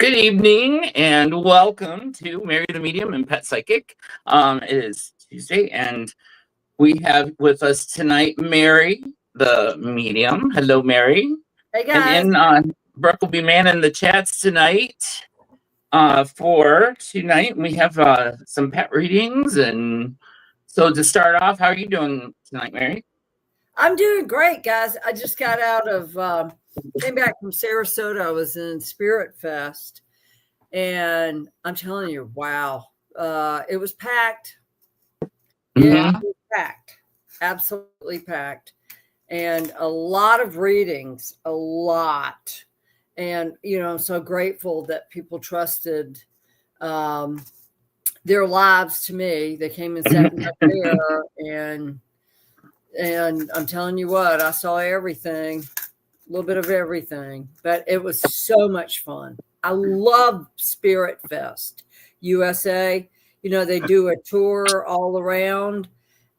Good evening and welcome to Mary the Medium and Pet Psychic. It is Tuesday and we have with us tonight Mary the Medium. Hello, Mary. Hey guys. And then Brooke will be manning the chats tonight. For tonight, we have some pet readings. And so to start off, how are you doing tonight, Mary? I'm doing great, guys. I just got out of came back from Sarasota. I was in Spirit Fest, and I'm telling you, wow, it was packed. Yeah, it was packed, absolutely packed, and a lot of readings, a lot. And I'm so grateful that people trusted their lives to me. They came and sat right there, and I'm telling you what, I saw everything. A little bit of everything, but it was so much fun. I love Spirit Fest USA. They do a tour all around,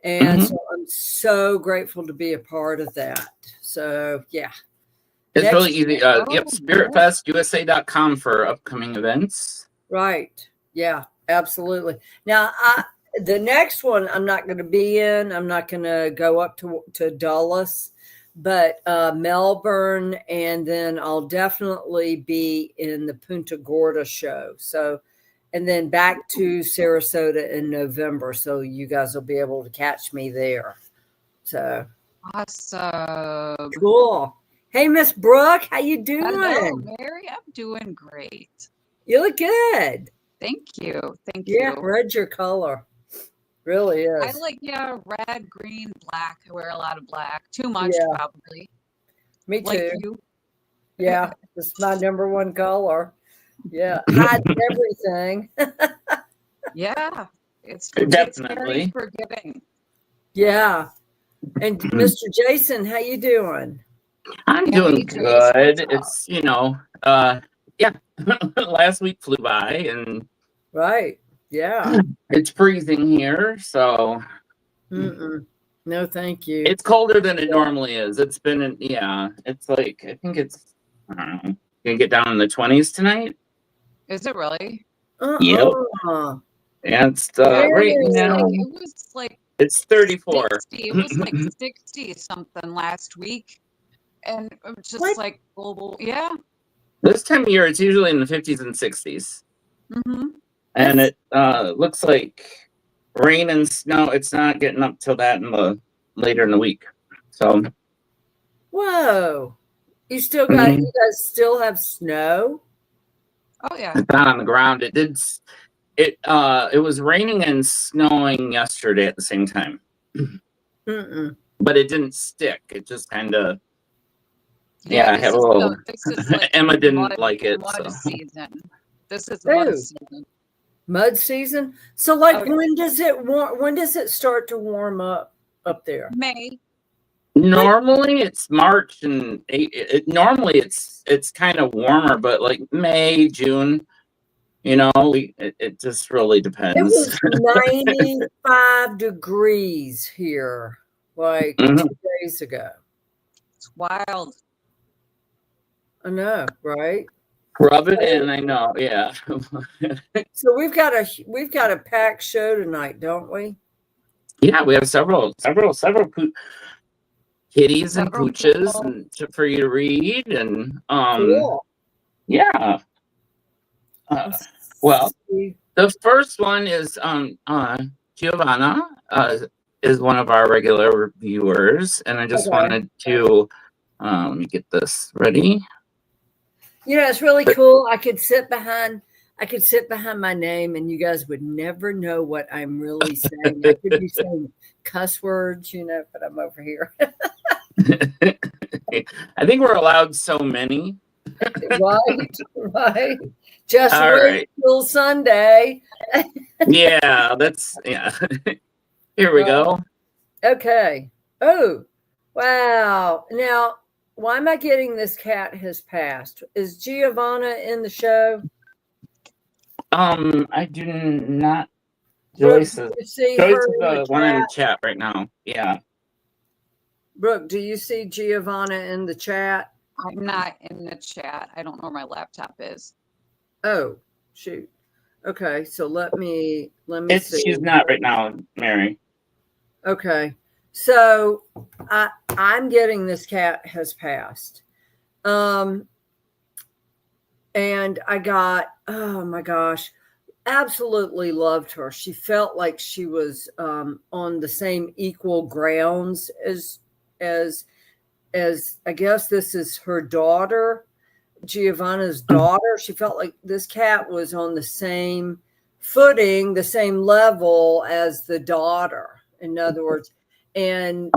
and so I'm so grateful to be a part of that. So yeah, it's really easy. SpiritFestUSA.com for upcoming events. Right. Yeah, absolutely. Now, the next one I'm not going to be in. I'm not going to go up to Dulles, but Melbourne, and then I'll definitely be in the Punta Gorda show. So, and then back to Sarasota in November. So you guys will be able to catch me there. So awesome. Cool. Hey, Miss Brooke, how you doing? Hello, Mary. I'm doing great. You look good. Thank you. Thank you. Yeah, red's your color. Really is. I like, red, green, black. I wear a lot of black. Too much, probably. Me too. Like you. Yeah, it's my number one color. Yeah, hides everything. Yeah, it's Definitely very forgiving. Yeah. And Mr. Jason, how you doing? I'm doing good. It's last week flew by and right. Yeah. It's freezing here, so no, thank you. It's colder than it normally is. It's been it's like I think it's gonna get down in the 20s tonight. Is it really? Yep. Yeah, it's right now. It was like it's 34. 60. It was like 60 something last week, and it was just like global. Yeah. This time of year, it's usually in the 50s and 60s. And it looks like rain and snow. It's not getting up till that later in the week. So. Whoa! You still got? You guys still have snow? Oh yeah. It's not on the ground. It did. It was raining and snowing yesterday at the same time. But it didn't stick. It just kind of. Yeah, had a little. Emma didn't like it. Mud season. This is mud season. Mud season. So, like, when does it start to warm up there? May. Normally it's March, and normally it's kind of warmer, but like May, June, it just really depends. It was 95 degrees here like 2 days ago. It's wild. I know, right? Rub it in, I know, yeah. So we've got a packed show tonight, don't we? Yeah, we have several kitties and pooches for you to read, and cool. Yeah. Well, the first one is Giovanna is one of our regular viewers, and I just wanted to let me get this ready. It's really cool. I could sit behind my name and you guys would never know what I'm really saying. I could be saying cuss words, but I'm over here. I think we're allowed so many. Right. Just wait till Sunday. Yeah. Here we go. Okay. Oh, wow. Now, why am I getting this cat has passed? Is Giovanna in the show? I do not. Joyce is the one in the chat right now. Yeah. Brooke, do you see Giovanna in the chat? I'm not in the chat. I don't know where my laptop is. Oh, shoot. Okay, so let me see. She's not right now, Mary. Okay. So I'm getting this cat has passed. And I got, oh my gosh, absolutely loved her. She felt like she was on the same equal grounds as I guess this is her daughter, Giovanna's daughter. She felt like this cat was on the same footing, the same level as the daughter, in other words, and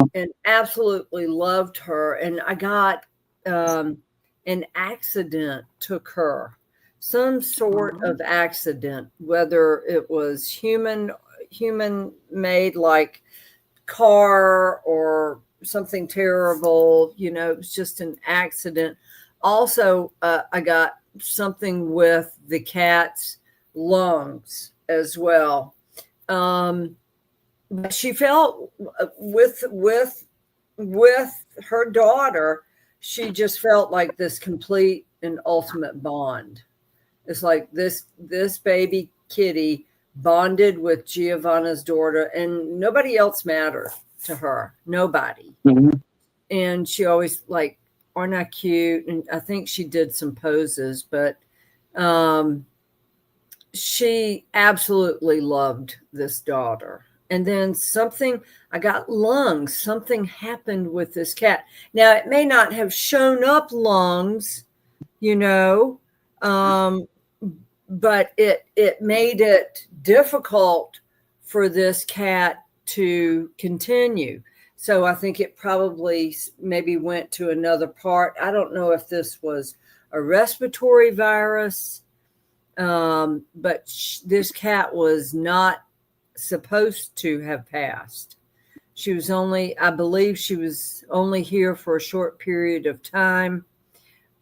absolutely loved her. And I got an accident took her, some sort of accident, whether it was human made, like car, or something terrible, it was just an accident. Also, I got something with the cat's lungs as well. She felt with her daughter, she just felt like this complete and ultimate bond. It's like this baby kitty bonded with Giovanna's daughter, and nobody else mattered to her. Nobody. Mm-hmm. And she always like, aren't I cute? And I think she did some poses, but she absolutely loved this daughter. And then I got lungs. Something happened with this cat. Now, it may not have shown up lungs, but it made it difficult for this cat to continue. So I think it probably maybe went to another part. I don't know if this was a respiratory virus, but this cat was not supposed to have passed. She was I believe she was only here for a short period of time.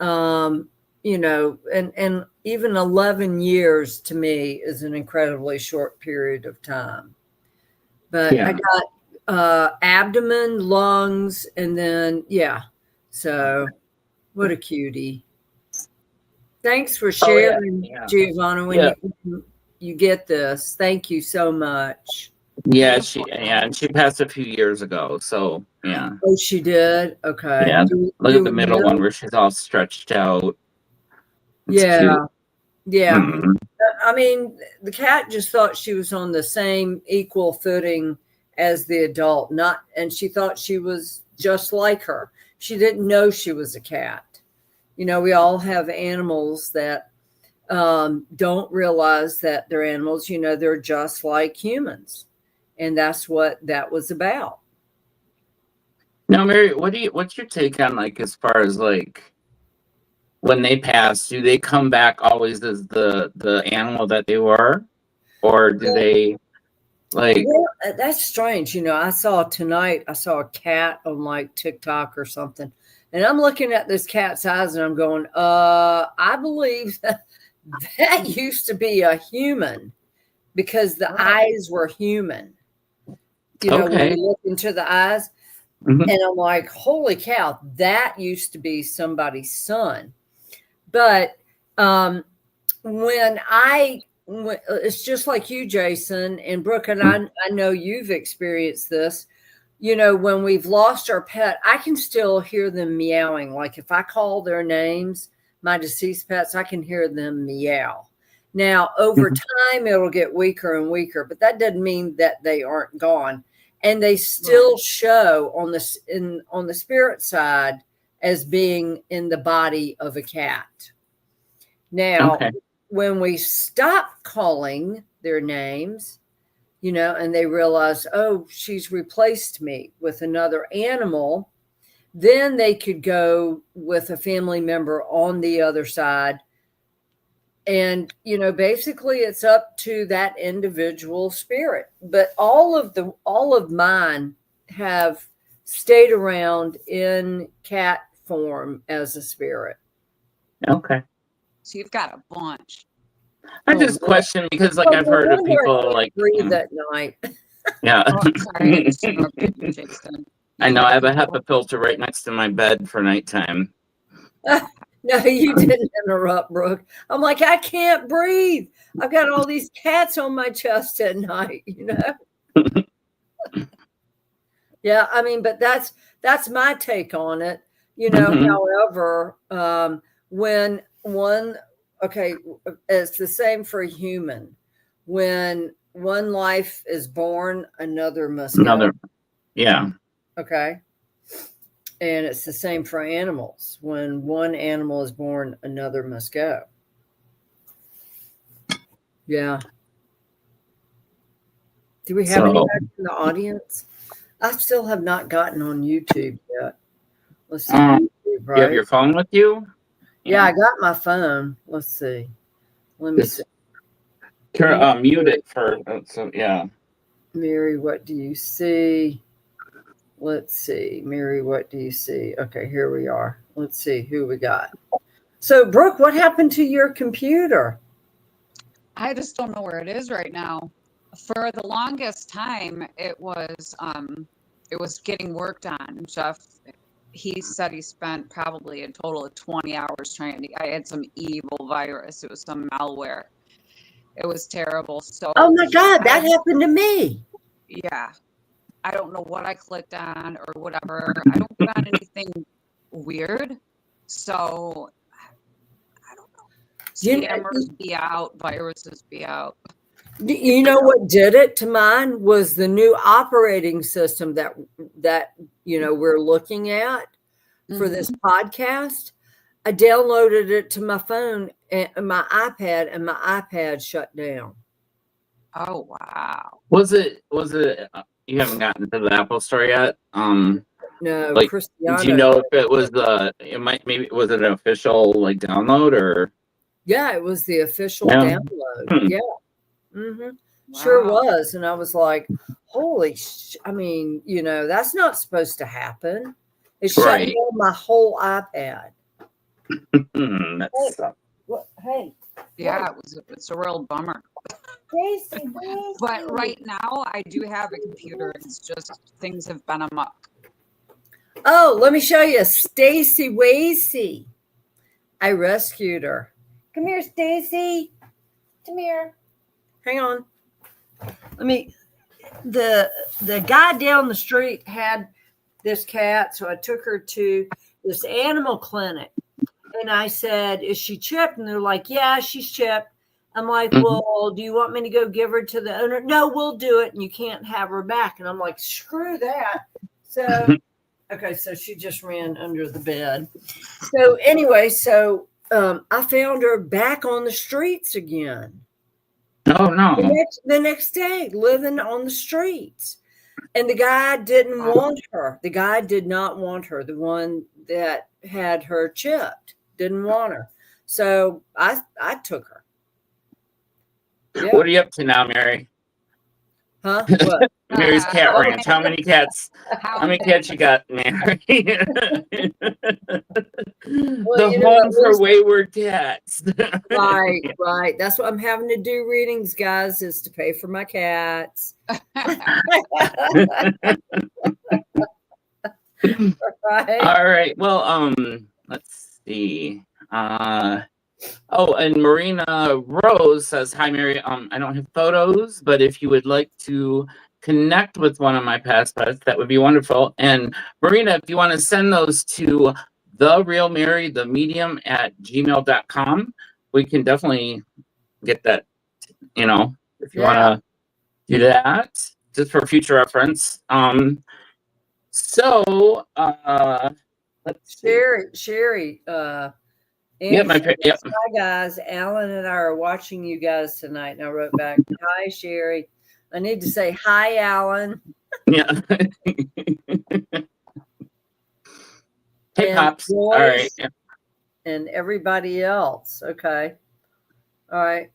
And even 11 years to me is an incredibly short period of time. But yeah. I got abdomen, lungs, and then, so what a cutie. Thanks for sharing, Giovanna, when you get this. Thank you so much. Yeah, and she passed a few years ago, so yeah. Oh, she did? Okay. Yeah, look at the middle one where she's all stretched out. It's cute. Yeah. Mm-hmm. I mean, the cat just thought she was on the same equal footing as the adult, and she thought she was just like her. She didn't know she was a cat. We all have animals that don't realize that they're animals. They're just like humans, and that's what that was about. Now, Mary, what's your take on, like, as far as like when they pass, do they come back always as the animal that they were, or do they like? Well, that's strange. I saw a cat on like TikTok or something, and I'm looking at this cat's eyes and I'm going, I believe that used to be a human, because the eyes were human. When you look into the eyes, and I'm like, holy cow, that used to be somebody's son. But when it's just like you, Jason and Brooke, and I know you've experienced this, when we've lost our pet, I can still hear them meowing. Like if I call their names, my deceased pets, I can hear them meow. Now, over time, it'll get weaker and weaker, but that doesn't mean that they aren't gone. And they still show on the spirit side as being in the body of a cat. Now, when we stop calling their names, and they realize, oh, she's replaced me with another animal, then they could go with a family member on the other side. And, basically it's up to that individual spirit. But all of mine have stayed around in cat form as a spirit. Okay. So you've got a bunch. I just question because, like, I've heard of people like breathe at night. Yeah. Sorry. I know. I have a HEPA filter right next to my bed for nighttime. No, No, you didn't interrupt, Brooke. I'm like, I can't breathe. I've got all these cats on my chest at night, you know? Yeah, I mean, but that's my take on it, you know. However, when one, okay, it's the same for a human. When one life is born, another must go. Yeah. Okay. And it's the same for animals. When one animal is born, another must go. Yeah. Do we have anybody in the audience? I still have not gotten on YouTube yet. Let's see. YouTube, right? You have your phone with you? Yeah, I got my phone. Let's see. Let me see. Mute it for, so yeah. Mary, what do you see? Let's see. Mary, what do you see? Okay, here we are. Let's see who we got. So, Brooke, what happened to your computer? I just don't know where it is right now. For the longest time, it was getting worked on. Jeff, he said he spent probably a total of 20 hours I had some evil virus. It was some malware. It was terrible. So, oh my God, that happened to me. Yeah. I don't know what I clicked on or whatever. I don't click on anything weird. So I don't know. Scammers be out, viruses be out. You know what did it to mine was the new operating system that you know we're looking at for this podcast. I downloaded it to my phone and my iPad, and my iPad shut down. Oh wow! Was it? You haven't gotten to the Apple Store yet. No, like, Cristiano. do you know if it was was it an official like download or? Yeah, it was the official download. Yeah. Wow. Sure was. And I was like, holy I mean, you know, that's not supposed to happen. It shut down my whole iPad. Hey. Yeah, it's a real bummer. But right now I do have a computer. It's just things have been amok. Oh, let me show you. Stacy Wasey. I rescued her. Come here, Stacy. Come here. Hang on. The guy down the street had this cat, so I took her to this animal clinic. And I said, is she chipped? And they're like, yeah, she's chipped. I'm like, well, do you want me to go give her to the owner? No, we'll do it. And you can't have her back. And I'm like, screw that. So, okay, so she just ran under the bed. So anyway, I found her back on the streets again. Oh, no. The next day, living on the streets. And the guy didn't want her. The guy did not want her. The one that had her chipped didn't want her. So I took her. Yeah. What are you up to now, Mary? Huh? What? Mary's cat ranch. How many cats? How many cats you got, Mary? The home for wayward cats. Right. That's what I'm having to do readings, guys, is to pay for my cats. Right. All right. Well, let's see. And Marina Rose says, hi, Mary. I don't have photos, but if you would like to connect with one of my past pets, that would be wonderful. And Marina, if you want to send those to therealmarythemedium at gmail.com, we can definitely get that, you know, if you want to do that, just for future reference. Let's see. Sherry, Hi guys. Alan and I are watching you guys tonight. And I wrote back, hi, Sherry. I need to say hi, Alan. Yeah. Hey, Pops. All right. And everybody else. Okay. All right.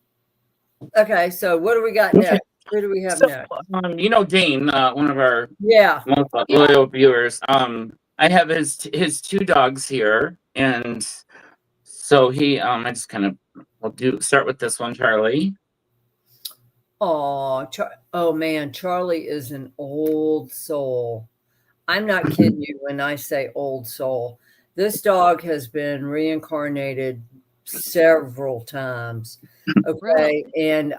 Okay. So what do we got next? Who do we have next? You know, Dane, one of our most loyal viewers. I have his two dogs here, and so he I just kind of start with this one, Charlie. Oh man, Charlie is an old soul. I'm not kidding you when I say old soul. This dog has been reincarnated several times. Okay. Really? And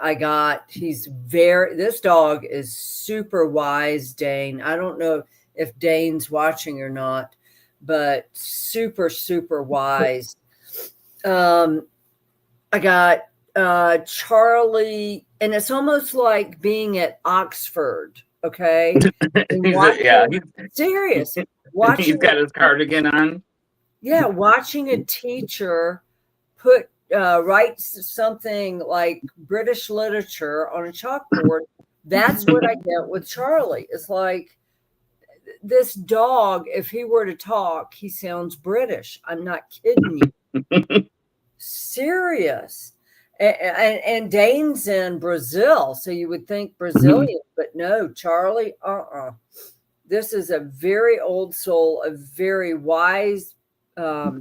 this dog is super wise, Dane. I don't know if Dane's watching or not, but super, super wise. I got Charlie, and it's almost like being at Oxford. Okay. Serious. He's got his cardigan on. Yeah, watching a teacher write something like British literature on a chalkboard. That's what I get with Charlie. It's like this dog, if he were to talk, he sounds British. I'm not kidding you. Serious. And Dane's in Brazil, so you would think Brazilian, but no, Charlie, This is a very old soul, a very wise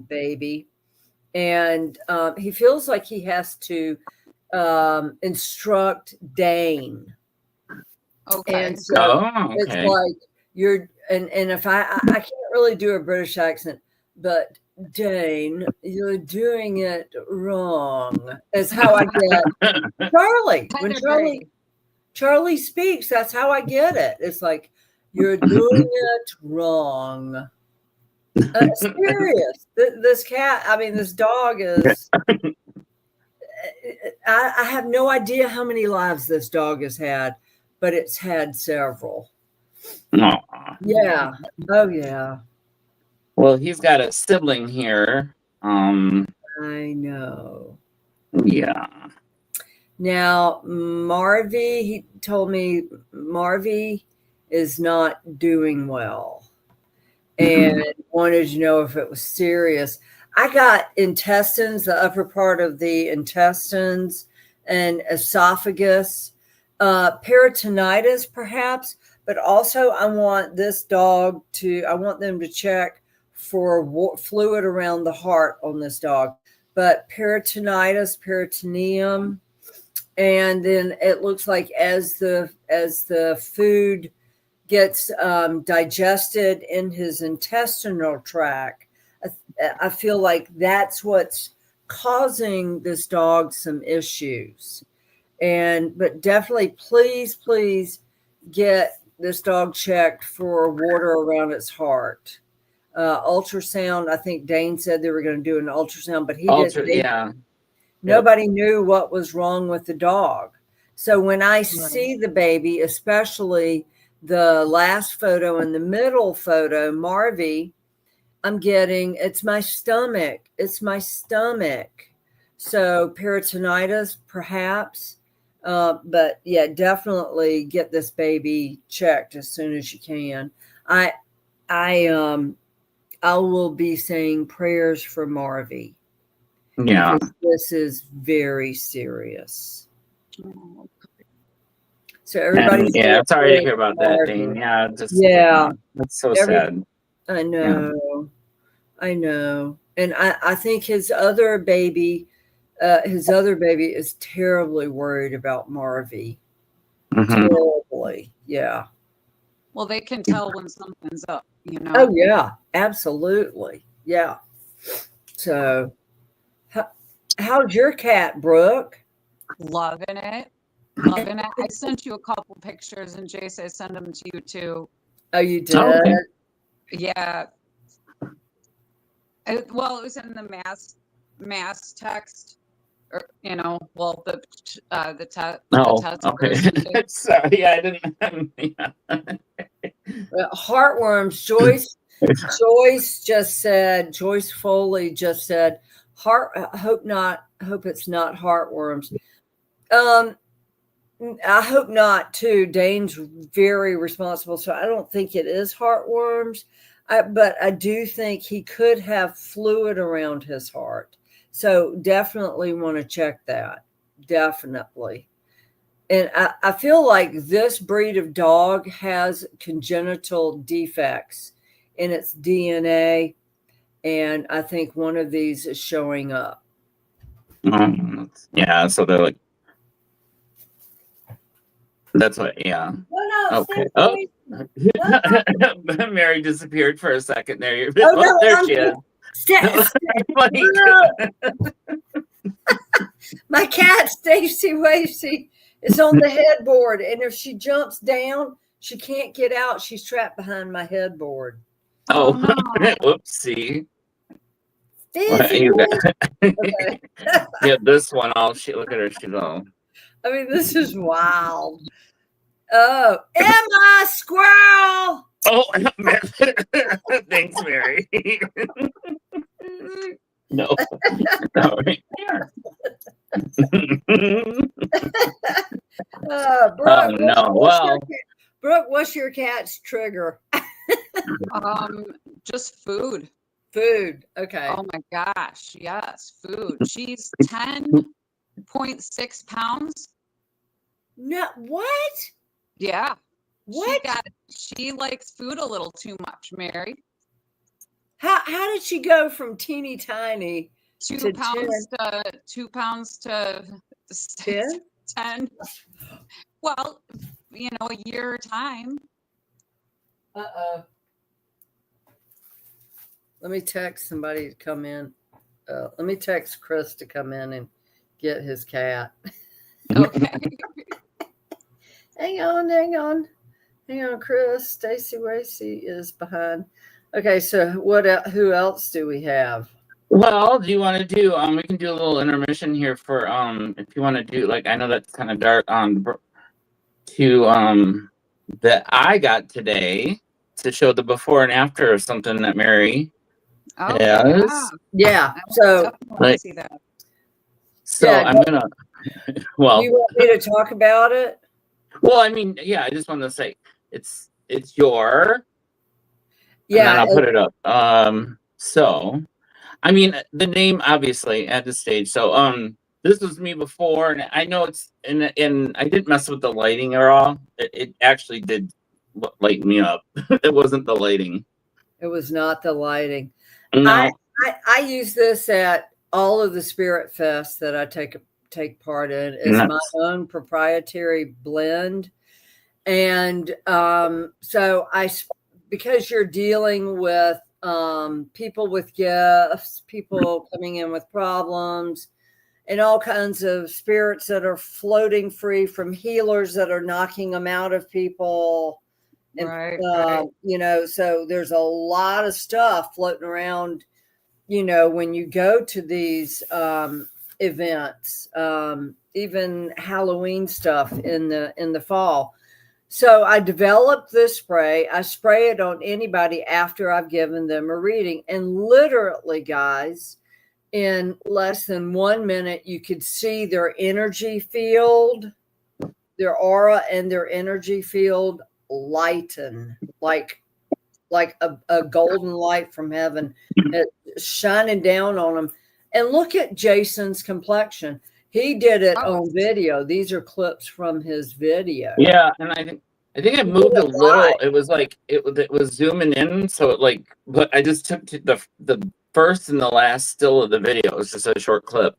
baby. And he feels like he has to instruct Dane. Okay. And so it's like and if I can't really do a British accent, but Dane, you're doing it wrong. Is how I get Charlie. When Charlie speaks, that's how I get it. It's like, you're doing it wrong. Serious. This dog is. I have no idea how many lives this dog has had, but it's had several. Aww. Yeah. Oh, yeah. Well, he's got a sibling here. I know. Yeah. Now, Marvy, he told me Marvy is not doing well and wanted to know if it was serious. I got intestines, the upper part of the intestines and esophagus, peritonitis perhaps, but also I want them to check for fluid around the heart on this dog, but peritonitis, peritoneum, and then it looks like as the food gets digested in his intestinal tract, I feel like that's what's causing this dog some issues. But definitely, please get this dog checked for water around its heart. Ultrasound. I think Dane said they were going to do an ultrasound, but nobody knew what was wrong with the dog. So when I see the baby, especially the last photo and the middle photo, Marvy, I'm getting, it's my stomach. So peritonitis, perhaps. But yeah, definitely get this baby checked as soon as you can. I will be saying prayers for Marvy. Yeah. This is very serious. So everybody. Yeah, sorry to hear about that, Dane. Yeah, that's so sad. I know. And I think his other baby is terribly worried about Marvy. Terribly. Yeah. Well, they can tell when something's up, you know? Oh, yeah, absolutely. Yeah. So how's your cat, Brooke? Loving it. I sent you a couple pictures, and Jace, I sent them to you too. Oh, you did? Okay. Yeah. It was in the mass text, or the text. Okay. Sorry, I didn't. Heartworms. Joyce Foley just said, hope it's not heartworms. I hope not too. Dane's very responsible, so I don't think it is heartworms. But I do think he could have fluid around his heart. So definitely want to check that. Definitely. And I feel like this breed of dog has congenital defects in its DNA. And I think one of these is showing up. Yeah, so they're like, that's what, yeah. No, okay. Oh, Mary disappeared for a second there. No, there she is. Like, My cat Stacy Wasey is on the headboard, and if she jumps down, she can't get out. She's trapped behind my headboard. oh, no. whoopsie. Stacy Okay. Yeah, this one, all she look at her, she's all. I mean, this is wild. Oh, Emma Squirrel. Oh, thanks, Mary. No, no, right there. Brooke, Oh no! Well, Brooke, what's your cat's trigger? Just food. Food. Okay. Oh my gosh, yes, food. She's 10.6 pounds. No, what? Yeah. What? She likes food a little too much, Mary. How did she go from teeny tiny 2 pounds to 2 pounds to 10? Well, a year time. Uh-oh. Let me text somebody to come in. Let me text Chris to come in and get his cat. Okay. Hang on, Chris. Stacy Wasey is behind. Okay, so who else do we have? Well, do you want to do? We can do a little intermission here for if you want to do, like, I know that's kind of dark to that I got today to show the before and after of something that Mary has. Yeah. So like, see that. So yeah, I'm gonna. Well, you want me to talk about it? Well, I mean, yeah, I just want to say it's your. Yeah, and I'll put it up. So, I mean, the name obviously at this stage. So, this was me before, and I know it's and I didn't mess with the lighting at all. It actually did light me up. It wasn't the lighting. It was not the lighting. No. I use this at all of the Spirit Fests that I take part in. It's my own proprietary blend, and so because you're dealing with people with gifts, people coming in with problems, and all kinds of spirits that are floating free from healers that are knocking them out of people. And, right. So there's a lot of stuff floating around, when you go to these events, even Halloween stuff in the fall. So I developed this spray. I spray it on anybody after I've given them a reading. And literally, guys, in less than 1 minute, you could see their energy field, their aura and their energy field lighten like a golden light from heaven shining down on them. And look at Jason's complexion. He did it on video. These are clips from his video. Yeah, and I think I moved a little. It was like it was zooming in, so but I just took the first and the last still of the video. It was just a short clip.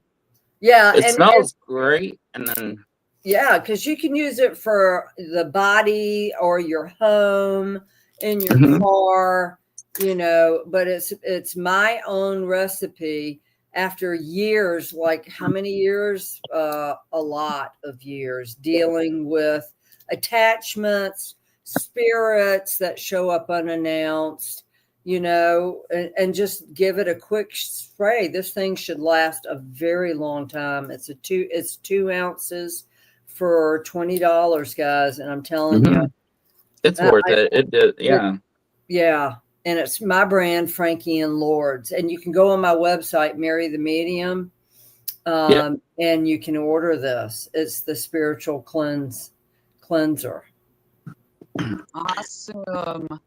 Yeah, it smells great, and then because you can use it for the body or your home, in your car, but it's my own recipe. After years, like how many years? A lot of years dealing with attachments, spirits that show up unannounced, and just give it a quick spray. This thing should last a very long time. It's 2 ounces for $20, guys. And I'm telling you, it's worth it. It did. Yeah. Yeah. And it's my brand, Frankie and Lords. And you can go on my website, Mary the Medium, and you can order this. It's the spiritual cleanser. Awesome.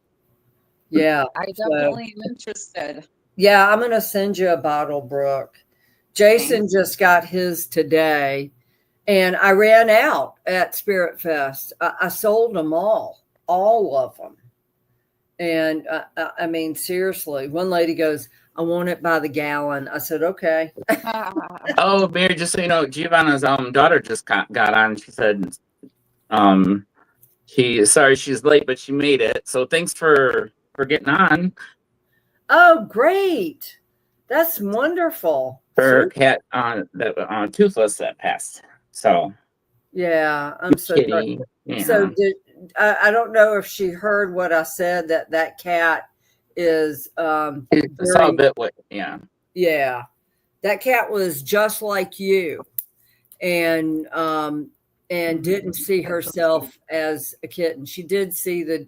Yeah. I definitely am interested. Yeah, I'm going to send you a bottle, Brooke. Jason just got his today, and I ran out at Spirit Fest. I sold them all of them. And I mean, seriously, one lady goes, I want it by the gallon. I said, okay. Oh, Mary, just so you know, Giovanna's daughter just got on. She said sorry she's late, but she made it. So thanks for getting on. Oh, great. That's wonderful. Her cat that toothless that passed. So yeah, I'm so sorry. kitty. Yeah. So I don't know if she heard what I said, that cat is I saw a bit what yeah, that cat was just like you, and didn't see herself as a kitten. She did see the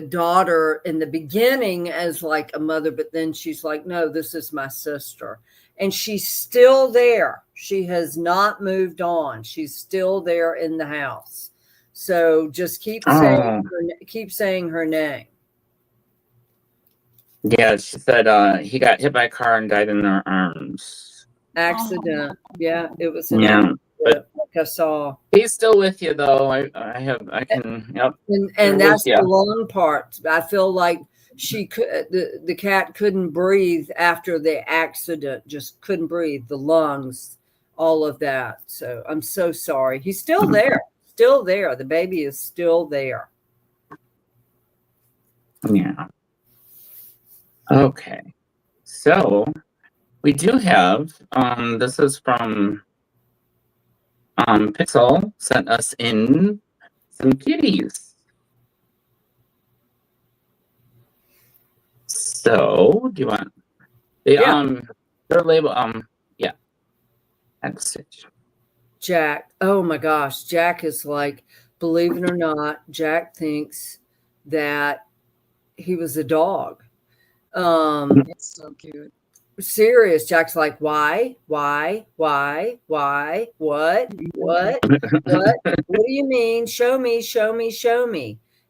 daughter in the beginning as like a mother, but then she's like, no, this is my sister. And she's still there. She has not moved on. She's still there in the house. So just keep saying her name. Yeah, she said he got hit by a car and died in her arms. Accident. Yeah, it was an Yeah, accident, but like I saw. he's still with you though. I can. Yep. And that's the long part. I feel like the cat couldn't breathe after the accident, just couldn't breathe, the lungs, all of that. So I'm so sorry. He's still there, The baby is still there. Yeah. Okay. So we do have this is from Pixel sent us in some kitties. So do you want their label yeah. That's it. Jack. Oh my gosh. Jack is like, believe it or not, Jack thinks that he was a dog. It's so cute. Serious. Jack's like, why, what, what do you mean? Show me.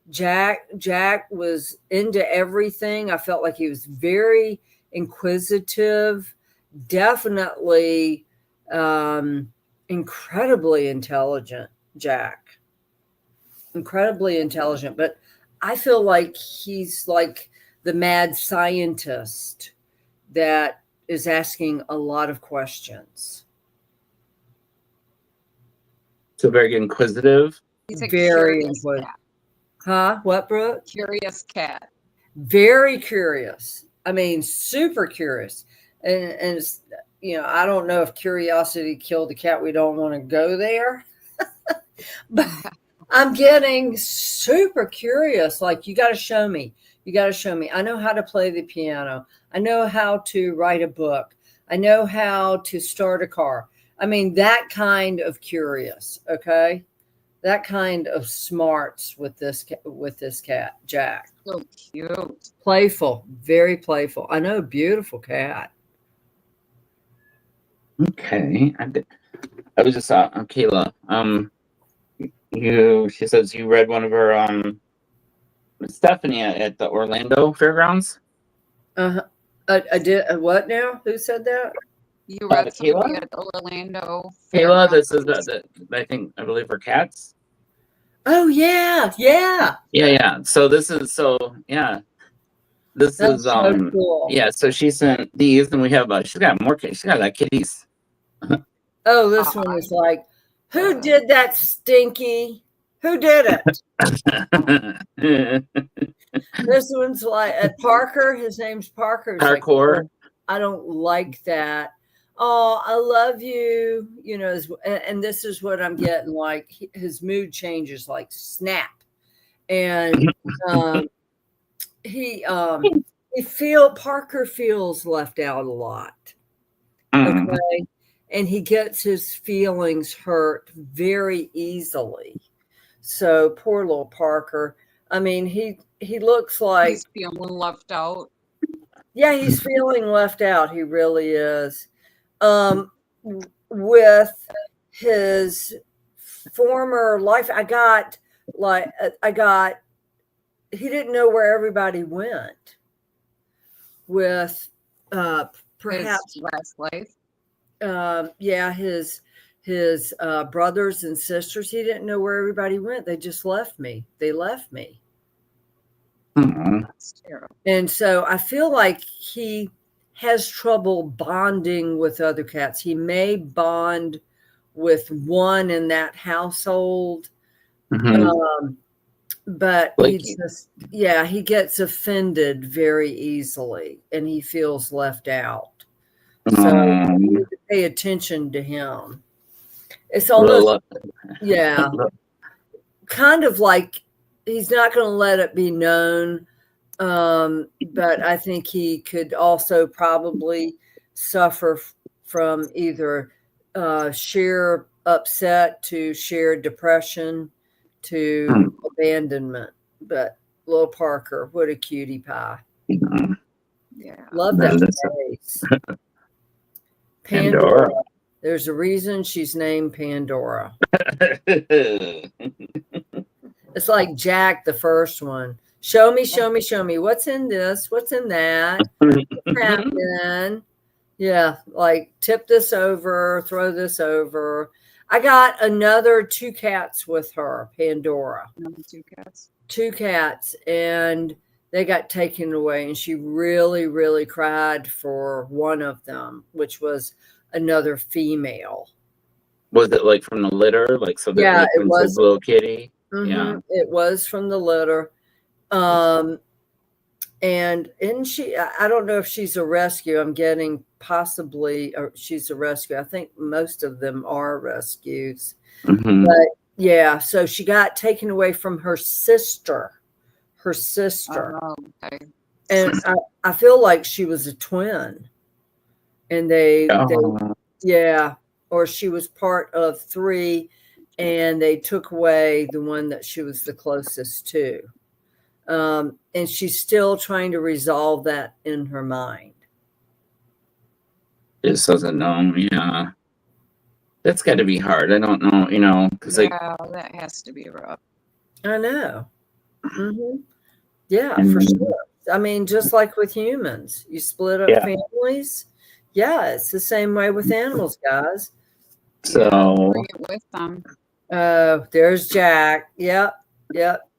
Jack was into everything. I felt like he was very inquisitive, definitely incredibly intelligent. Jack, incredibly intelligent, but I feel like he's like the mad scientist that is asking a lot of questions. So very inquisitive. He's a Very curious inquisitive. cat. Huh? What, Brooke? Curious cat. Very curious. I mean, super curious. And it's, I don't know if curiosity killed the cat. We don't want to go there. But I'm getting super curious. Like, you got to show me. I know how to play the piano. I know how to write a book. I know how to start a car. I mean, that kind of curious, okay? That kind of smarts with this cat, Jack. So cute. Playful, very playful. I know, beautiful cat. Okay. I was just Kayla. She says you read one of her Stephanie at the Orlando Fairgrounds. I did. What now? Who said that? You read something Kayla? at Orlando. Kayla, this is I believe for cats. Oh yeah. So this is This That's is so cool. Yeah. So she sent these, and we have she's got more. She's got kitties. Oh, this one is like, who did that, Stinky? Who did it? This one's like Parker. His name's Parker. Parkour. Like, I don't like that. Oh, I love you. And this is what I'm getting. Like, his mood changes like snap, and Parker feels left out a lot. Okay. And he gets his feelings hurt very easily. So poor little Parker. I mean, he looks like he's feeling left out. Yeah, he's feeling left out. He really is. With his former life, he didn't know where everybody went with perhaps his last life. His brothers and sisters. He didn't know where everybody went. They just left me. They left me. That's terrible. And so I feel like he has trouble bonding with other cats. He may bond with one in that household, but Like, he gets offended very easily, and he feels left out. So you need to pay attention to him. It's almost, yeah, kind of like he's not going to let it be known. But I think he could also probably suffer from either sheer upset to sheer depression to abandonment. But little Parker, what a cutie pie. Yeah. Love that face. Pandora. There's a reason she's named Pandora. It's like Jack, the first one. Show me, show me, show me. What's in this? What's in that? What's happening? Yeah, like tip this over, throw this over. I got another 2 cats with her, Pandora. Another 2 cats. 2 cats, and they got taken away, and she really, really cried for one of them, which was another female. Was it like from the litter? Like, so that, yeah, like, it was a little kitty. Yeah, it was from the litter. And she, I don't know if she's a rescue. I'm getting possibly she's a rescue. I think most of them are rescues. But yeah, so she got taken away from her sister. Oh, okay. And I feel like she was a twin. And they yeah, or she was part of 3, and they took away the one that she was the closest to. And she's still trying to resolve that in her mind. Just doesn't know. Yeah. That's got to be hard. I don't know, because that has to be rough. I know. Yeah, for sure. I mean, just like with humans, you split up families. Yeah, it's the same way with animals, guys. So bring it with them. There's Jack. Yep,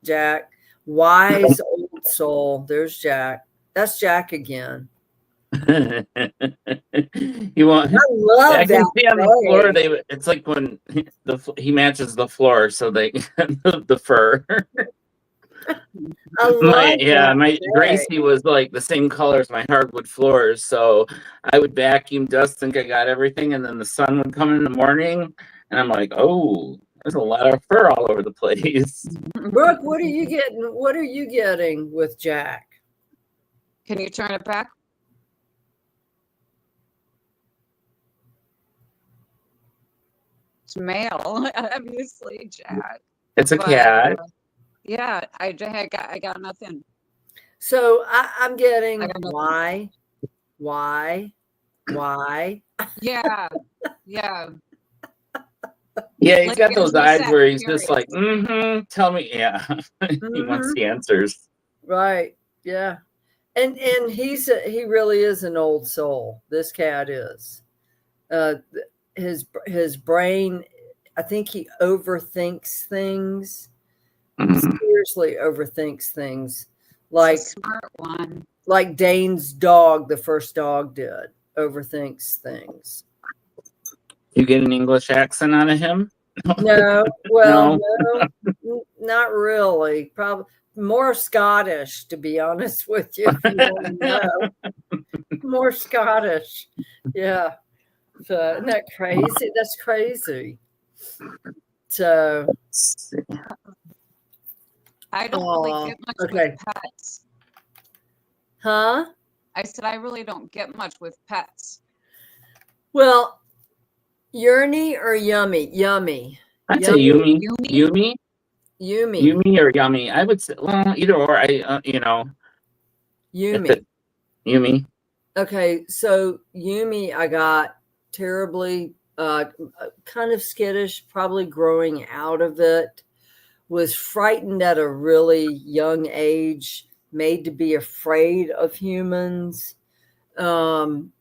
Jack. Wise old soul. There's Jack. That's Jack again. You want? I love I can that. see on the floor. It's like when he matches the floor, so they the fur. I love my Gracie was like the same color as my hardwood floors, so I would vacuum, dust, think I got everything, and then the sun would come in the morning, and I'm like, oh, there's a lot of fur all over the place. Brooke, what are you getting? What are you getting with Jack? Can you turn it back? It's male, obviously, Jack. It's a cat. Yeah, I got nothing. So I'm getting why. Yeah. Yeah, he's got those eyes where he's just like, tell me. Yeah, he wants the answers. Right. Yeah, and he really is an old soul. This cat is. His brain, I think he overthinks things. Seriously overthinks things. Like smart one. Like Dane's dog, the first dog did. Overthinks things. You get an English accent out of him? No, well, no, not really. Probably more Scottish, to be honest with you. If you want to know. More Scottish. Yeah. So isn't that crazy? That's crazy. So I don't really get much with pets. Huh? I said I really don't get much with pets. Well, Yearny or Yummy? Yummy. I'd say Yumi. Yumi. Yumi or Yummy. I would say, well, either or. Yumi. Yumi. Okay, so Yumi, I got terribly, kind of skittish, probably growing out of it. Was frightened at a really young age, made to be afraid of humans. And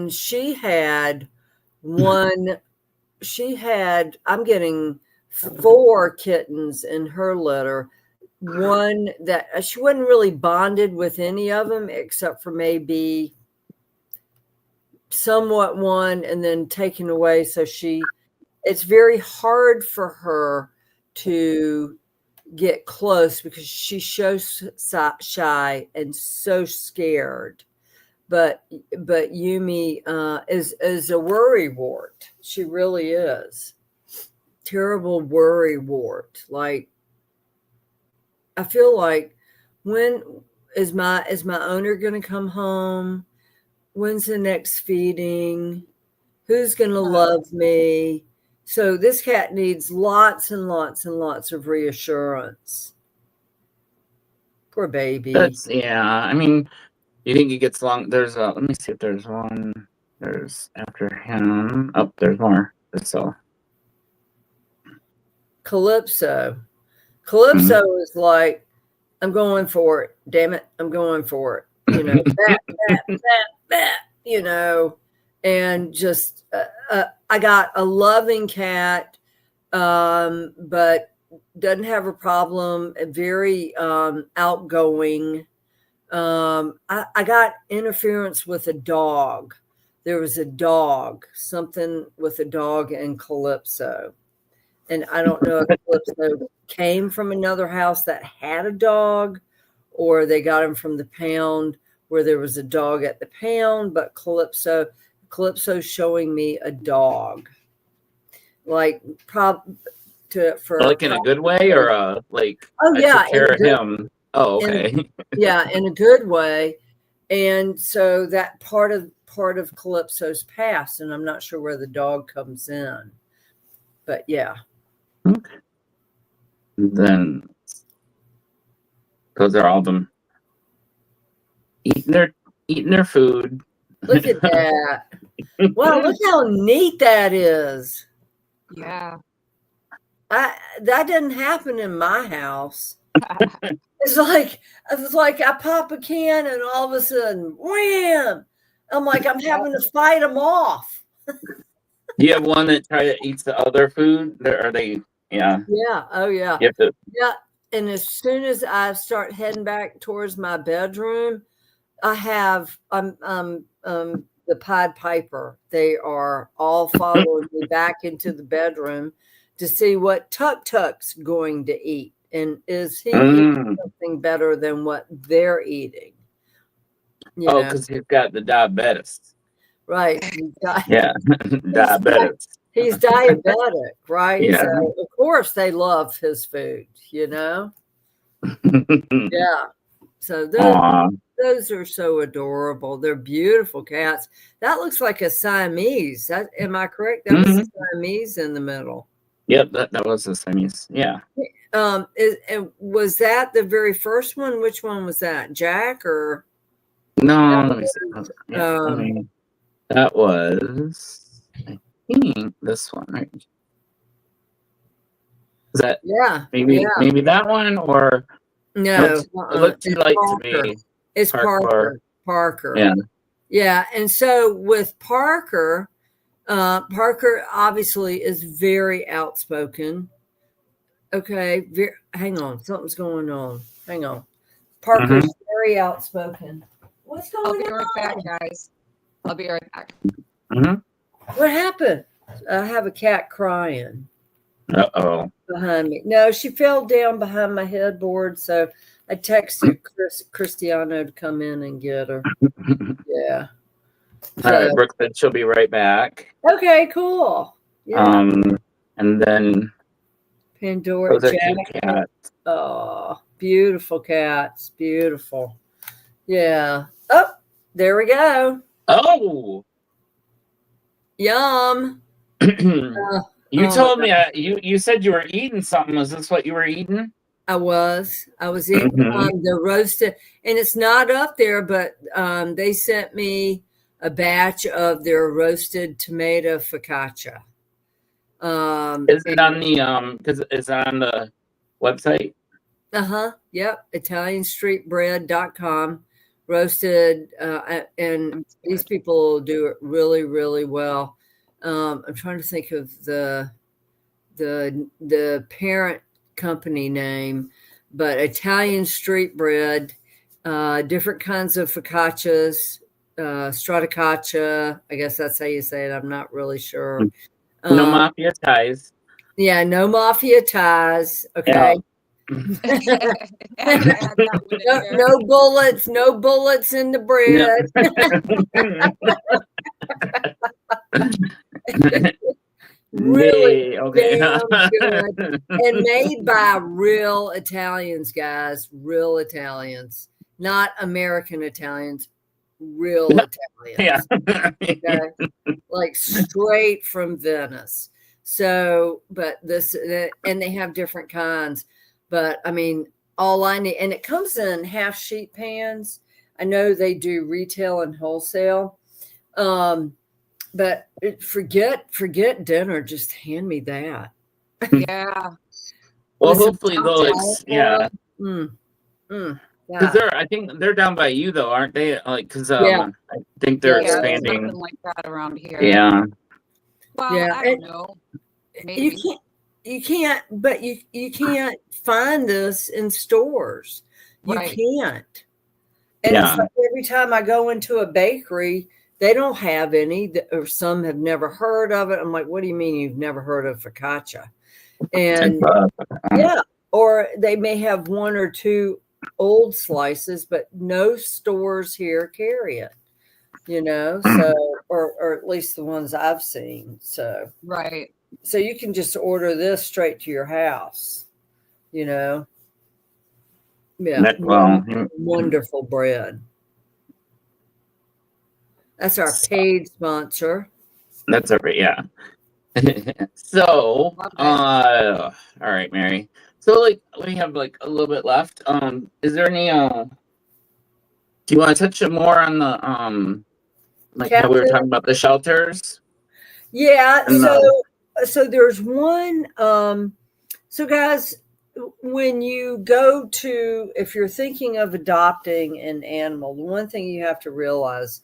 she had I'm getting 4 kittens in her litter. One that she wasn't really bonded with any of them except for maybe somewhat one, and then taken away. So it's very hard for her to get close because she's so shy and so scared. But Yumi is a worry wart. She really is. Terrible worry wart. Like, I feel like, when is my owner going to come home? When's the next feeding? Who's going to love me? So this cat needs lots and lots and lots of reassurance. Poor baby. I mean, you think he gets along? There's let me see if there's one. There's after him. Oh, there's more. So Calypso is like, I'm going for it. Damn it, I'm going for it. You know, that. You know, and just I got a loving cat, but doesn't have a problem. Very outgoing. I got interference with a dog. There was a dog, something with a dog and Calypso. And I don't know if Calypso came from another house that had a dog, or they got him from the pound where there was a dog at the pound. But Calypso's showing me a dog, like for like in a good way, or like, oh yeah, I took care of him. Oh, okay. In a good way. And so that part of Calypso's past, and I'm not sure where the dog comes in, but yeah. Okay. Then those are all of them eating their food. Look at that. Wow, look how neat that is. Yeah. That didn't happen in my house. It's like I pop a can and all of a sudden, wham! I'm like, I'm having to fight them off. Do you have one that eats the other food? Are they? Yeah. Yeah. Oh yeah. You have to. Yeah. And as soon as I start heading back towards my bedroom, I have the Pied Piper. They are all following me back into the bedroom to see what Tuck's going to eat. And is he eating something better than what they're eating? Because he's got the diabetes. Right. Diabetes. He's diabetic, right? Yeah. So, of course, they love his food, you know? Yeah. So those are so adorable. They're beautiful cats. That looks like a Siamese. Am I correct? That was a Siamese in the middle. Yep, that was a Siamese. Yeah. Was that the very first one? Which one was that? Jack or? No, let me see. That was, I think, this one, right? Is that? Yeah. Maybe that one, or no? It looked too light to me. It's Parker. Yeah. Yeah, and so with Parker, Parker obviously is very outspoken. Okay, hang on, something's going on. Hang on. Parker's very outspoken. What's going on? I'll be right back, guys. I'll be right back. What happened? I have a cat crying. Uh-oh. Behind me. No, she fell down behind my headboard, so I texted Cristiano to come in and get her. Yeah. All right, Brooke said she'll be right back. Okay, cool. Yeah. And then Pandora Jack. Oh, beautiful cats. Beautiful. Yeah. Oh, there we go. Oh. Yum. You told me you said you were eating something. Was this what you were eating? I was eating the roasted, and it's not up there, but they sent me a batch of their roasted tomato focaccia. Is it on the because it's on the website? Yep. ItalianStreetBread.com. Roasted, and these people do it really, really well. I'm trying to think of the parent company name, but Italian Street Bread, different kinds of focaccias, stratacaccia. I guess that's how you say it. I'm not really sure. No mafia ties. Yeah, no mafia ties. Okay. No bullets. No bullets in the bread. Really okay. damn good, and made by real Italians, guys. Real Italians, not American Italians. Real Italians. Okay? Like straight from Venice. So, but this, and they have different kinds. But I mean, all I need, and it comes in half sheet pans. I know they do retail and wholesale. But forget dinner. Just hand me that. Yeah. Well, hopefully they'll, yeah. Because I think they're down by you though, aren't they? Like, because yeah. I think they're Yeah, expanding. something like that around here. Yeah. Well, Yeah, I don't know. Maybe. You can't, but you can't find this in stores. You Right. can't. And Yeah. it's like every time I go into a bakery, they don't have any, or some have never heard of it. I'm like, what do you mean you've never heard of focaccia? And yeah, or they may have one or two old slices, but no stores here carry it, you know, so, or at least the ones I've seen. So, Right. so you can just order this straight to your house, you know. Yeah. Wonderful bread. That's our paid sponsor. That's yeah. So, all right, Mary. So, like, we have like a little bit left. Is there any do you want to touch more on the like how we were talking about the shelters? Yeah. So there's one. So guys, when you go to, if you're thinking of adopting an animal, the one thing you have to realize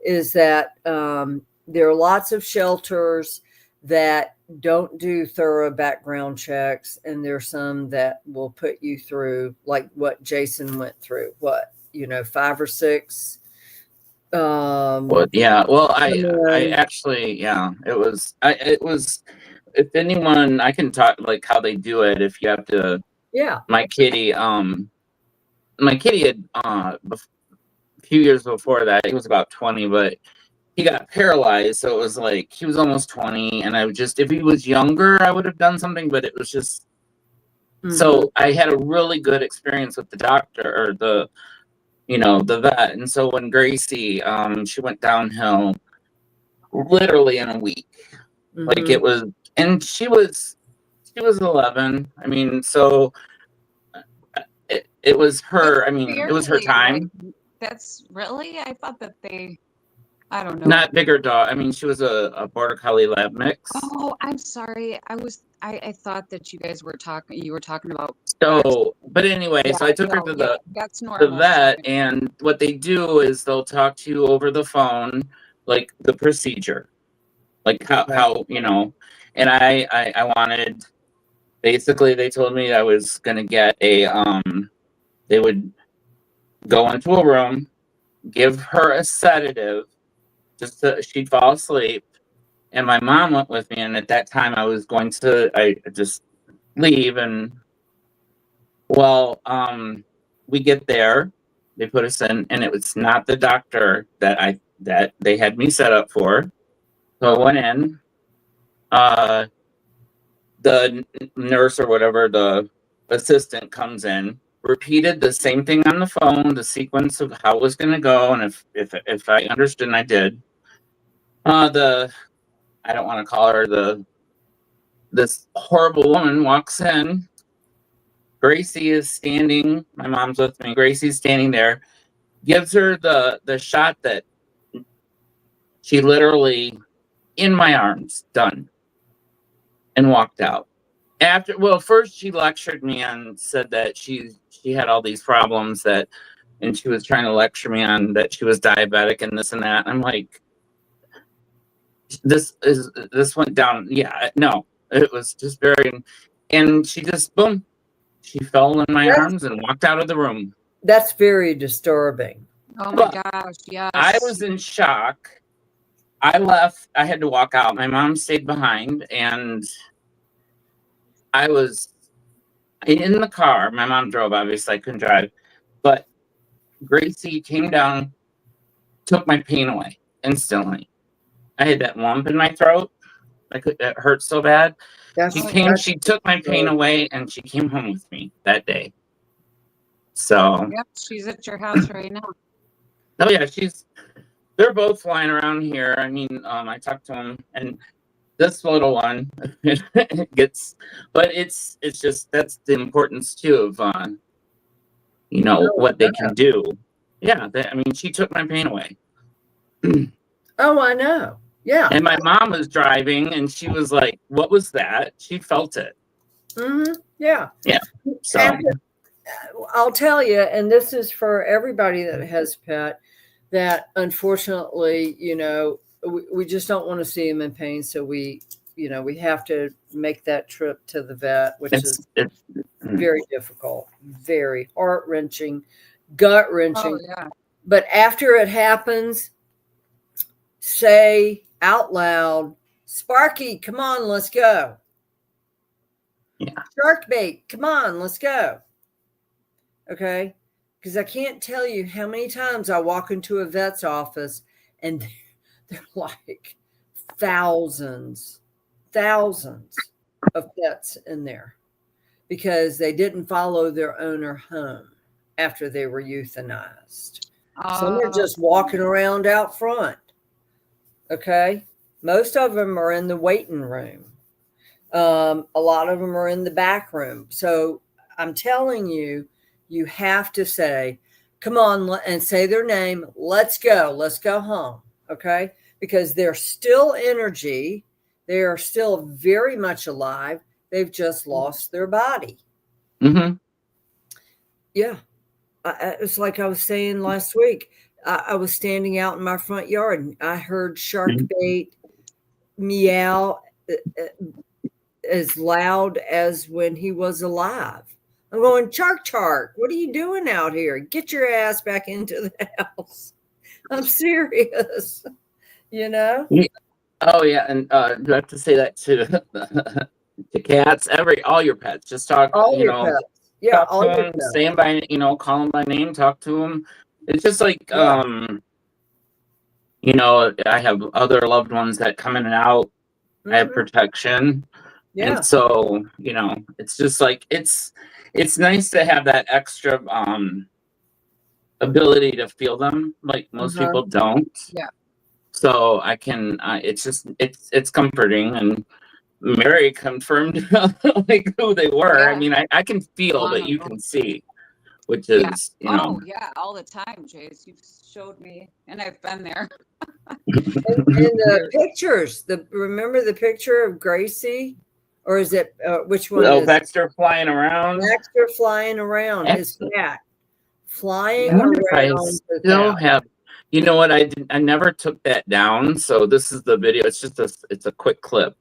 is that there are lots of shelters that don't do thorough background checks, and there's some that will put you through, like what Jason went through, 5 or 6. Well, yeah. Well, I actually, yeah, it was, if anyone, I can talk like how they do it. If you have to, yeah. My kitty had a few years before that, he was about 20, but he got paralyzed. So it was like, he was almost 20. And I would just, if he was younger, I would have done something, but it was just, so I had a really good experience with the doctor, or the vet. And so when Gracie, she went downhill literally in a week. Like it was, and she was 11. I mean, so it was her, I mean, it was her time. That's really, I thought that I don't know. Not bigger dog. I mean, she was a border collie lab mix. Oh, I'm sorry. I thought that you were talking about. So, but anyway, so I took her to the vet, and what they do is they'll talk to you over the phone, like the procedure, like how and I wanted, basically they told me I was going to get they would go into a room, give her a sedative, just so she'd fall asleep. And my mom went with me, and at that time I just leave, and well, we get there, they put us in, and it was not the doctor that they had me set up for. So I went in, the nurse or whatever, the assistant comes in, repeated the same thing on the phone, the sequence of how it was going to go, and if I understood, and I did. I don't want to call her this horrible woman walks in. Gracie is standing. My mom's with me. Gracie's standing there. Gives her the shot that she literally, in my arms, done, and walked out. First she lectured me and said that she had all these problems and she was trying to lecture me on that she was diabetic and this and that. I'm like, this went down. Yeah, no, it was just and she just, boom, she fell in my arms and walked out of the room. That's very disturbing. Oh my gosh, yes. I was in shock. I left. I had to walk out. My mom stayed behind, and I was in the car. My mom drove, obviously I couldn't drive, but Gracie came down, took my pain away instantly. I had that lump in my throat. It hurt so bad. She took my pain away, and she came home with me that day. So Yep, she's at your house right now. Oh yeah, they're both flying around here. I mean, I talked to them, and this little one gets, but it's just, that's the importance too of what they can do. Yeah, I mean, she took my pain away. Oh, I know. Yeah. And my mom was driving, and she was like, "What was that?" She felt it. Yeah. Yeah. So I'll tell you, and this is for everybody that has pet, that unfortunately, we just don't want to see them in pain. So we have to make that trip to the vet, which is very difficult, very heart-wrenching, gut-wrenching. Oh, yeah. But after it happens, say out loud, "Sparky, come on, let's go." Yeah. "Shark bait, come on, let's go." Okay? Because I can't tell you how many times I walk into a vet's office and they're like thousands of pets in there because they didn't follow their owner home after they were euthanized. Some are just walking around out front. Okay? Most of them are in the waiting room. A lot of them are in the back room. So I'm telling you, you have to say, "Come on," and say their name. "Let's go. Let's go home." Okay? Because they're still energy. They are still very much alive. They've just lost their body. Mm-hmm. Yeah. It's like I was saying last week. I was standing out in my front yard and I heard shark bait meow as loud as when he was alive. I'm going, "Chark, what are you doing out here? Get your ass back into the house." I'm serious. Oh yeah, and do I have to say that to cats? All your pets. Just talk. All your pets. Yeah, talk to them. Say them by, call them by name. Talk to them. It's just like I have other loved ones that come in and out. I have protection. Yeah. And so, it's just like it's nice to have that extra ability to feel them, like most people don't. Yeah. So I can it's comforting, and Mary confirmed like who they were. Yeah. I mean, I can feel, but you can see, which is Oh yeah, all the time, Jace. You've showed me, and I've been there. and the pictures, remember the picture of Gracie? Or is it which one? Oh, Baxter flying around. Baxter flying around. His cat flying around. I still have. You know what? I never took that down. So this is the video. It's just it's a quick clip.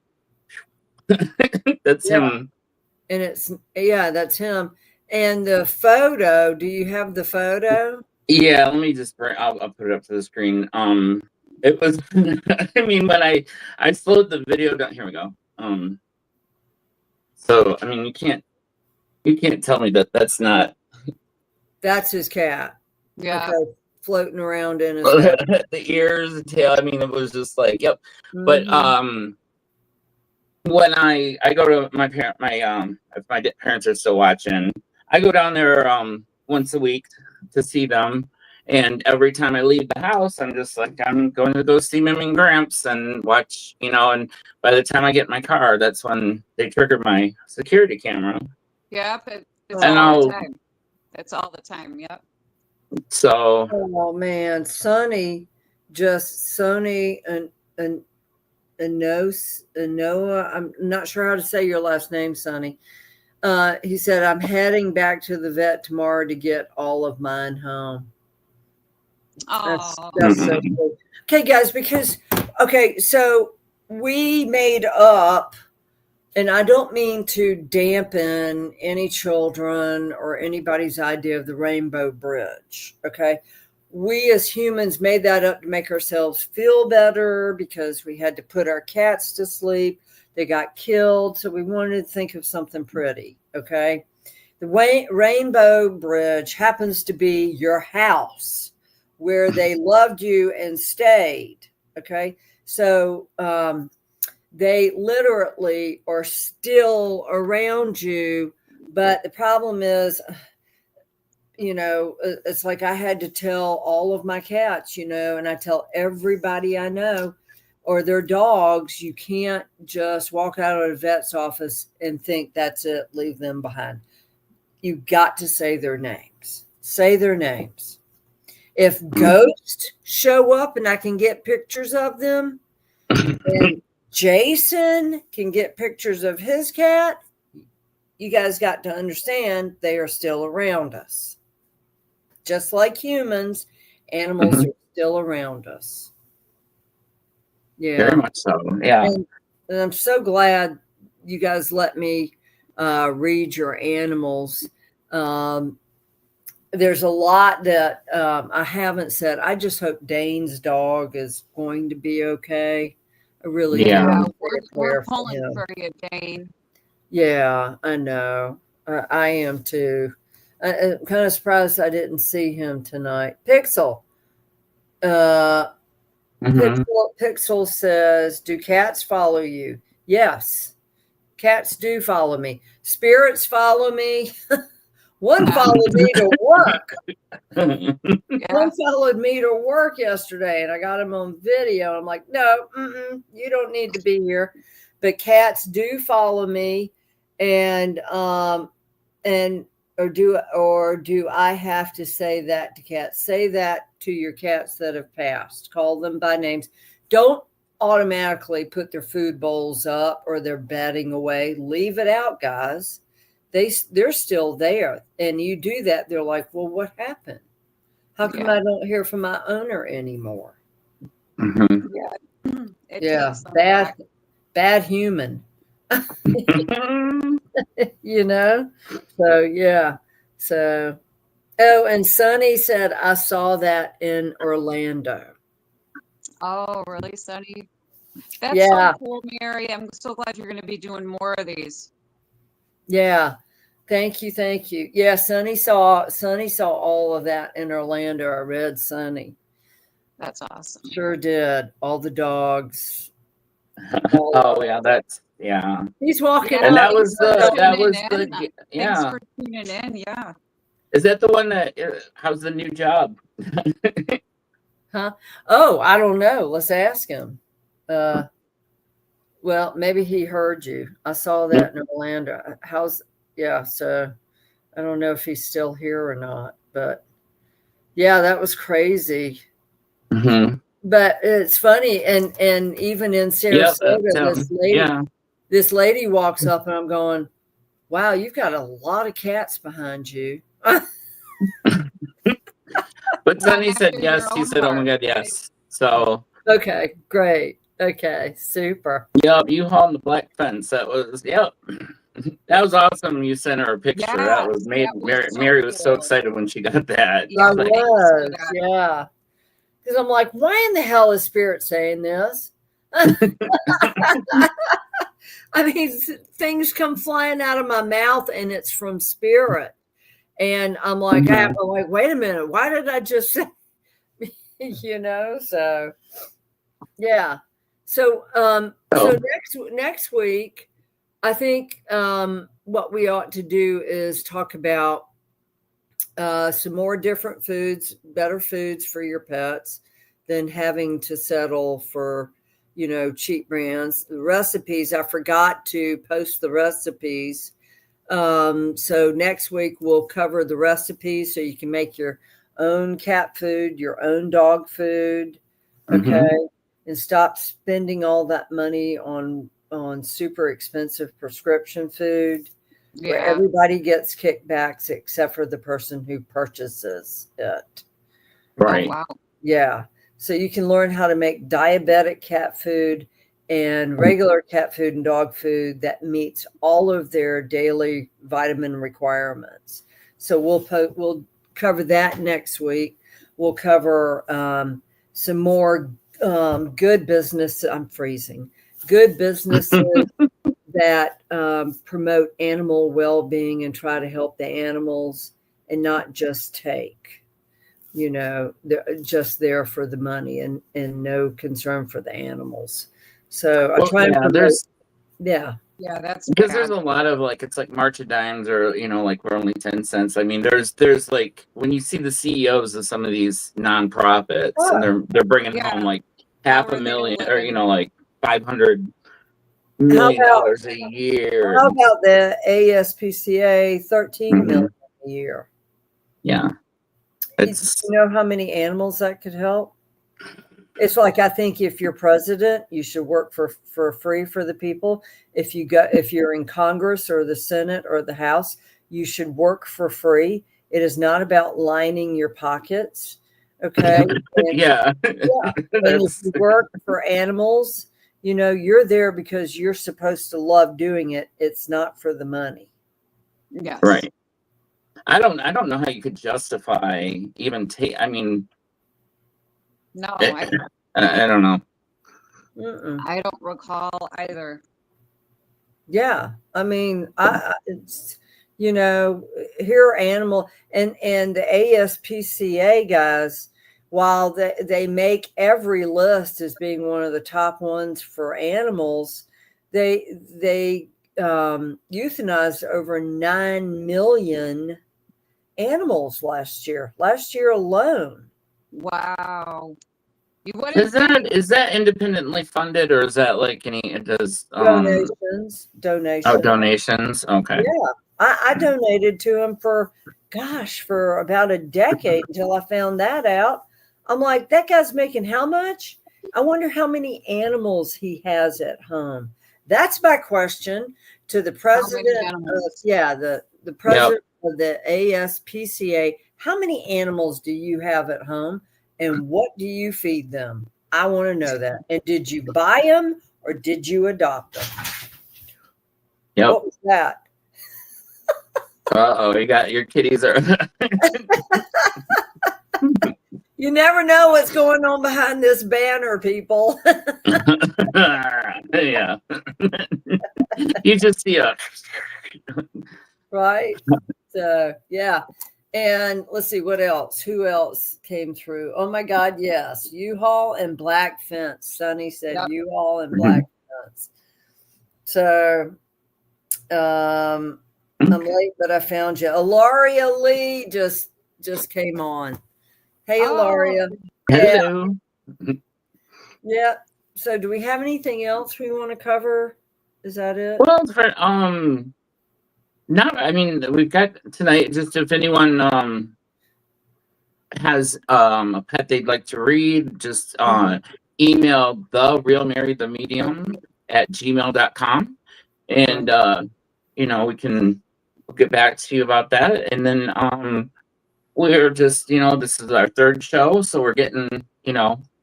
That's him. And that's him. And the photo. Do you have the photo? Yeah. Let me just I'll put it up to the screen. It was. I mean, when I slowed the video down. Here we go. So, I mean, you can't tell me that's not. That's his cat. Yeah. Okay, floating around in his head. The ears, the tail. I mean, it was just like, yep. But when I go to my if my parents are still watching, I go down there once a week to see them. And every time I leave the house, I'm just like, I'm going to go see Mim and Gramps and watch, and by the time I get in my car, that's when they trigger my security camera. Yep, it's all the time. It's all the time, yep. So. Oh, man, Sonny and Noah, I'm not sure how to say your last name, Sonny. He said, "I'm heading back to the vet tomorrow to get all of mine home." That's so cool. Okay, guys, so we made up, and I don't mean to dampen any children or anybody's idea of the Rainbow Bridge. Okay. We as humans made that up to make ourselves feel better because we had to put our cats to sleep They got killed. So we wanted to think of something pretty. Okay. The Rainbow Bridge happens to be your house where they loved you and stayed. Okay. So they literally are still around you. But the problem is, it's like I had to tell all of my cats, and I tell everybody I know or their dogs, you can't just walk out of a vet's office and think that's it, leave them behind. You got to say their names. Say their names. If ghosts show up and I can get pictures of them, and Jason can get pictures of his cat, you guys got to understand they are still around us. Just like humans, animals are still around us. Yeah. Very much so. Yeah. And I'm so glad you guys let me read your animals. There's a lot that I haven't said. I just hope Dane's dog is going to be okay. I really do. We're pulling for you, Dane. Yeah, I know. I am too. I'm kind of surprised I didn't see him tonight. Pixel. Pixel says, do cats follow you? Yes. Cats do follow me. Spirits follow me. One followed me to work. One followed me to work yesterday, and I got him on video. I'm like, no, you don't need to be here. But cats do follow me, and do I have to say that to cats? Say that to your cats that have passed. Call them by names. Don't automatically put their food bowls up or their bedding away. Leave it out, guys. They're still there. And you do that, they're like, well, what happened? How come I don't hear from my owner anymore? Yeah. Bad human. So yeah. So and Sonny said, I saw that in Orlando. Oh, really, Sonny? That's so cool, Mary. I'm so glad you're going to be doing more of these. Yeah. Thank you. Yeah, Sonny saw all of that in Orlando. I read Sonny. That's awesome. Sure did. All the dogs. He's walking and up. Thanks for tuning in. Yeah. Is that the one that how's the new job? Huh? Oh, I don't know. Let's ask him. Well, maybe he heard you. I saw that in Orlando. So I don't know if he's still here or not, but yeah, that was crazy. But it's funny, and even in Sarasota, this lady walks up, and I'm going, wow, you've got a lot of cats behind you. But Sonny said yes. He said, oh my God, yes. So okay, great. Okay, super. Yep, you hauled the black fence. That was that was awesome. You sent her a picture. That was made. Mary was so excited when she got that. Yeah, yeah. Because I'm like, why in the hell is Spirit saying this? I mean, things come flying out of my mouth, and it's from Spirit. And I'm like, I'm like, wait a minute, why did I just say, So, yeah. So, so next week, I think what we ought to do is talk about some more different foods, better foods for your pets than having to settle for, cheap brands. The recipes, I forgot to post the recipes. So next week we'll cover the recipes so you can make your own cat food, your own dog food. Okay. And stop spending all that money on super expensive prescription food where everybody gets kickbacks except for the person who purchases it. Right. Oh, wow. Yeah. So you can learn how to make diabetic cat food and regular cat food and dog food that meets all of their daily vitamin requirements. So we'll cover that next week. We'll cover some more good business. I'm freezing. Good businesses that promote animal well-being and try to help the animals and not just take, they're just there for the money and no concern for the animals. So I try to promote. Yeah, that's because bad. there's a lot of like, it's like March of Dimes, or like we're only 10 cents. I mean, there's like, when you see the CEOs of some of these nonprofits, and they're bringing home like $500,000 or like $500 million a year. How about the ASPCA 13 million a year? Yeah, It's, you know how many animals that could help? It's like, I think if you're president, you should work for free for the people. If you're in Congress or the Senate or the House, you should work for free. It is not about lining your pockets. Okay. Yeah. And if you work for animals, you're there because you're supposed to love doing it. It's not for the money. Yes. Right. I don't know how you could justify even I mean, no, I don't know. I don't recall either. Yeah, I mean, it's, here are animal and the ASPCA guys, while they make every list as being one of the top ones for animals, they euthanized over 9 million animals last year alone. Wow. Is that independently funded, or is that like Donations? Oh, donations. Okay. Yeah, I donated to him for about a decade until I found that out. I'm like, that guy's making how much? I wonder how many animals he has at home. That's my question to the president. The president of the ASPCA. How many animals do you have at home, and what do you feed them? I want to know that. And did you buy them or did you adopt them? Yep. What was that? Uh-oh, you got your kitties are. You never know what's going on behind this banner, people. Yeah. You just see a. Right. So, yeah. And let's see what else. Who else came through? Oh my God, yes. U-Haul and Black Fence. Sonny said U-Haul and Black Fence. So I'm late, but I found you. Ilaria Lee just came on. Hey, Ilaria. Hello. Yeah. So do we have anything else we want to cover? Is that it? Well, I mean, we've got tonight, just if anyone has a pet they'd like to read, just email therealmarythemedium at gmail.com, and we'll get back to you about that. And then we're just, this is our third show, so we're getting,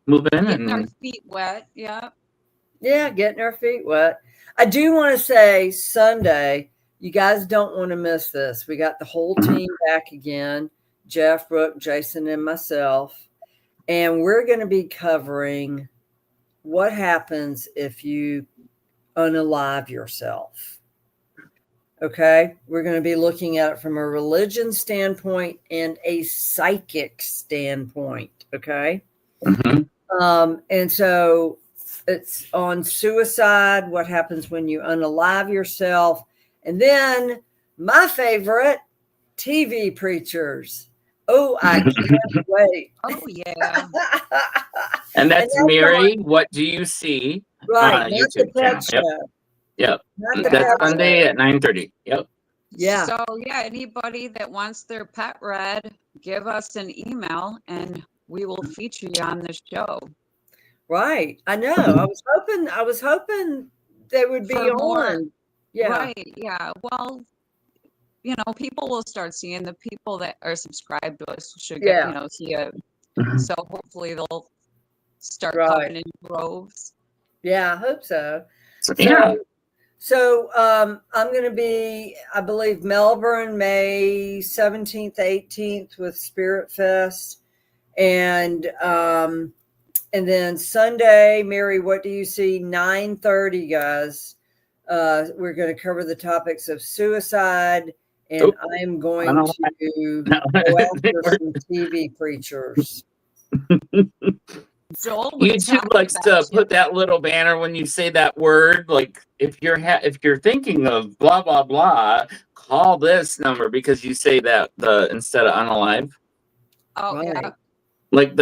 moving getting our feet wet. Getting our feet wet. I do want to say Sunday, you guys don't want to miss this. We got the whole team back again, Jeff, Brooke, Jason, and myself. And we're going to be covering what happens if you unalive yourself. Okay? We're going to be looking at it from a religion standpoint and a psychic standpoint. Okay? And so it's on suicide, what happens when you unalive yourself. And then my favorite, TV preachers. Oh, I can't wait. Oh, yeah. And that's Mary, What Do You See? Right. Not the pet show. Yep. That's Sunday at 9:30. Yep. Yeah. So, anybody that wants their pet read, give us an email and we will feature you on the show. Right. I know. I was hoping they would be on. Yeah. Right. Yeah. Well, people will start seeing the people that are subscribed to us should get, see it. So hopefully they'll start coming in droves. Yeah, I hope so. So I'm going to be, I believe, Melbourne, May 17th, 18th with Spirit Fest. And then Sunday, Mary, What Do You See? 9:30, guys. We're going to cover the topics of suicide, and I'm going to go after some TV preachers. YouTube likes to put that little banner when you say that word. Like if you're thinking of blah blah blah, call this number because you say that instead of unalive. Oh Right. yeah. Like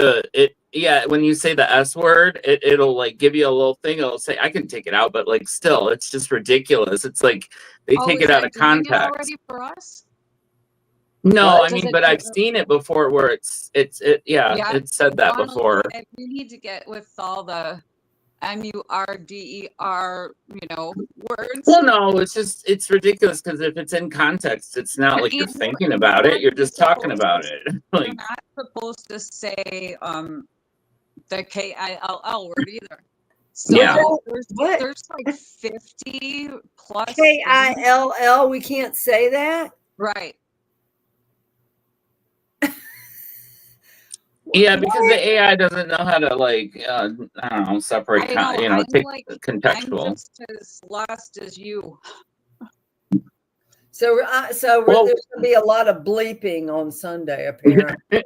when you say the S word, it'll like give you a little thing. It'll say I can take it out, but like still, it's just ridiculous. It's like they take it out of context. Already for us? No, I mean, but I've seen it before where it said that before. We need to get with all the MURDER, words. Well, no, it's ridiculous because if it's in context, it's not like you're thinking about it. You're just talking about it. Like, you're not supposed to say the KILL word either. So yeah. There's like 50 plus KILL. We can't say that. Right. Yeah, because the AI doesn't know how to I don't know, separate. Take contextual. I'm just as lost as you. So there's going to be a lot of bleeping on Sunday, apparently.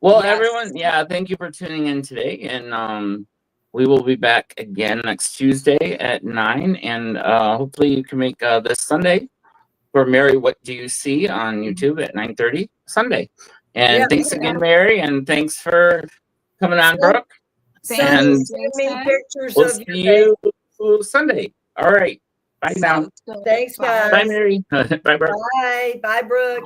Well, Yes. everyone, thank you for tuning in today, and we will be back again next Tuesday at 9, and hopefully you can make this Sunday for Mary. What do you see on YouTube at 9:30 Sunday? And thanks again, Mary, and thanks for coming on, Brooke. And send me pictures we'll of see you Sunday. All right. Bye now. Thanks, guys. Bye, Mary. Bye, Brooke. Bye, Brooke.